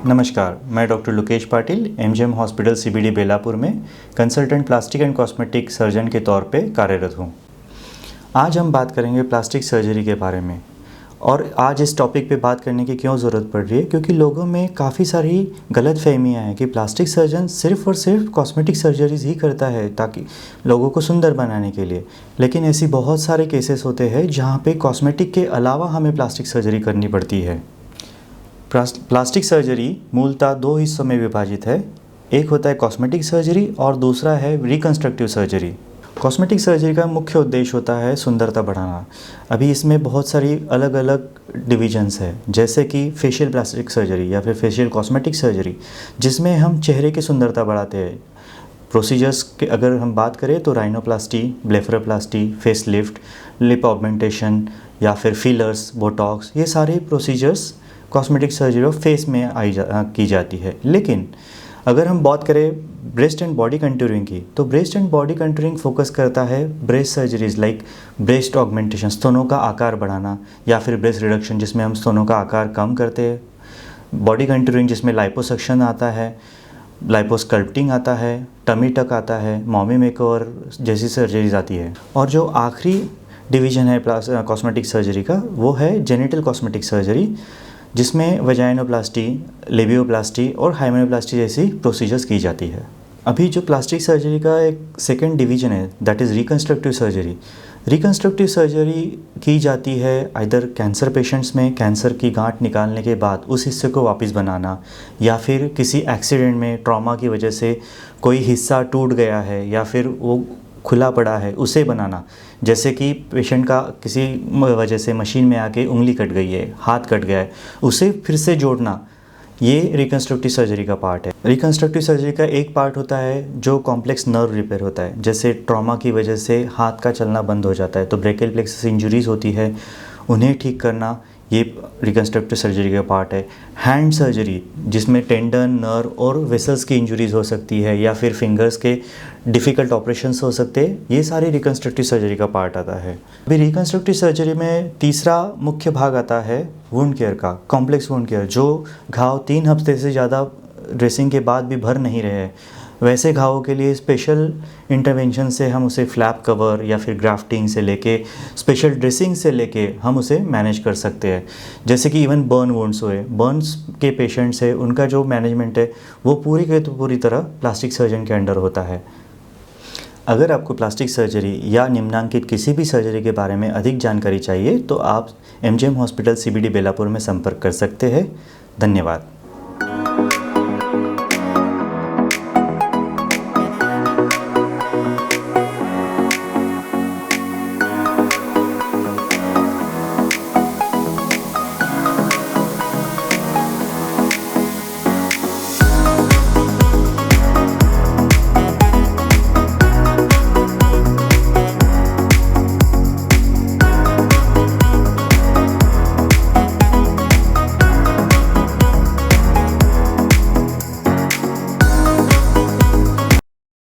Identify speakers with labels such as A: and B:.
A: नमस्कार, मैं doctor Lokesh Patil MGM hospital CBD Belapur में consultant plastic and cosmetic surgeon के तौर पे कार्यरत हूँ। आज हम बात करेंगे प्लास्टिक सर्जरी के बारे में। और आज इस टॉपिक पे बात करने की क्यों ज़रूरत पड़ रही है, क्योंकि लोगों में काफ़ी सारी गलतफहमियाँ हैं कि प्लास्टिक सर्जन सिर्फ़ और सिर्फ कॉस्मेटिक सर्जरीज़ ही करता है ताकि लोगों को सुंदर बनाने के लिए। लेकिन ऐसी बहुत सारे केसेस होते हैं जहाँ पे कॉस्मेटिक के अलावा हमें प्लास्टिक सर्जरी करनी पड़ती है। प्लास्टिक सर्जरी मूलतः दो हिस्सों में विभाजित है। एक होता है कॉस्मेटिक सर्जरी और दूसरा है रिकंस्ट्रक्टिव सर्जरी। कॉस्मेटिक सर्जरी का मुख्य उद्देश्य होता है सुंदरता बढ़ाना। अभी इसमें बहुत सारी अलग अलग डिविजन्स है, जैसे कि फेशियल प्लास्टिक सर्जरी या फिर फेशियल कॉस्मेटिक सर्जरी, जिसमें हम चेहरे की सुंदरता बढ़ाते हैं। प्रोसीजर्स के अगर हम बात करें तो rhinoplasty, blepharoplasty, face lift, lip augmentation या फिर फिलर्स, बोटॉक्स, ये सारे procedures cosmetic surgery of face में की जाती है। लेकिन अगर हम बात करें ब्रेस्ट एंड बॉडी कंटूरिंग की, तो breast and body contouring focus करता है breast surgeries like breast augmentation, स्तनों का आकार बढ़ाना, या फिर ब्रेस्ट रिडक्शन जिसमें हम स्तनों का आकार कम करते हैं, बॉडी कंटूरिंग जिसमें लाइपोसक्शन आता है, लाइपोस्कल्पटिंग आता है, टमी टक आता है, मॉमी मेकओवर जैसी सर्जरीज आती है। और जो आखिरी डिवीज़न है कॉस्मेटिक सर्जरी का, वो है जेनिटल कॉस्मेटिक सर्जरी, जिसमें वजाइनोप्लास्टी, लेबियोप्लास्टी और हाइमेनोप्लास्टी जैसी प्रोसीजर्स की जाती है। अभी जो प्लास्टिक सर्जरी का एक सेकंड डिवीजन है, that is reconstructive surgery. Reconstructive surgery की जाती है आइदर कैंसर पेशेंट्स में कैंसर की गांठ निकालने के बाद उस हिस्से को वापस बनाना, या फिर किसी एक्सीडेंट में ट्रॉमा की वजह से कोई हिस्सा टूट गया है या फिर वो खुला पड़ा है उसे बनाना। जैसे कि पेशेंट का किसी वजह से मशीन में आके उंगली कट गई है, हाथ कट गया है, उसे फिर से जोड़ना, ये रिकंस्ट्रक्टिव सर्जरी का पार्ट है। रिकंस्ट्रक्टिव सर्जरी का एक पार्ट होता है जो कॉम्प्लेक्स नर्व रिपेयर होता है, जैसे ट्रॉमा की वजह से हाथ का चलना बंद हो जाता है तो ब्रेकियल प्लेक्सस इंजरीज होती है, उन्हें ठीक करना, ये रिकंस्ट्रक्टिव सर्जरी का पार्ट है। हैंड सर्जरी जिसमें टेंडन, नर्व और वेसल्स की इंजरीज हो सकती है, या फिर फिंगर्स के डिफ़िकल्ट ऑपरेशंस हो सकते हैं, ये सारी रिकंस्ट्रक्टिव सर्जरी का पार्ट आता है। अभी रिकंस्ट्रक्टिव सर्जरी में तीसरा मुख्य भाग आता है वुंड केयर का, कॉम्प्लेक्स वुंड केयर। जो घाव 3 हफ्ते से ज़्यादा ड्रेसिंग के बाद भी भर नहीं रहे हैं, वैसे घावों के लिए स्पेशल इंटरवेंशन से हम उसे फ्लैप कवर या फिर ग्राफ्टिंग से लेके स्पेशल ड्रेसिंग से लेके हम उसे मैनेज कर सकते हैं। जैसे कि इवन बर्न वुंड्स हुए, बर्न्स के पेशेंट्स है, उनका जो मैनेजमेंट है वो पूरी के पूरी तरह प्लास्टिक सर्जन के अंडर होता है। अगर आपको प्लास्टिक सर्जरी या निम्नांकित किसी भी सर्जरी के बारे में अधिक जानकारी चाहिए तो आप एमजीएम हॉस्पिटल सीबीडी बेलापुर में संपर्क कर सकते हैं। धन्यवाद।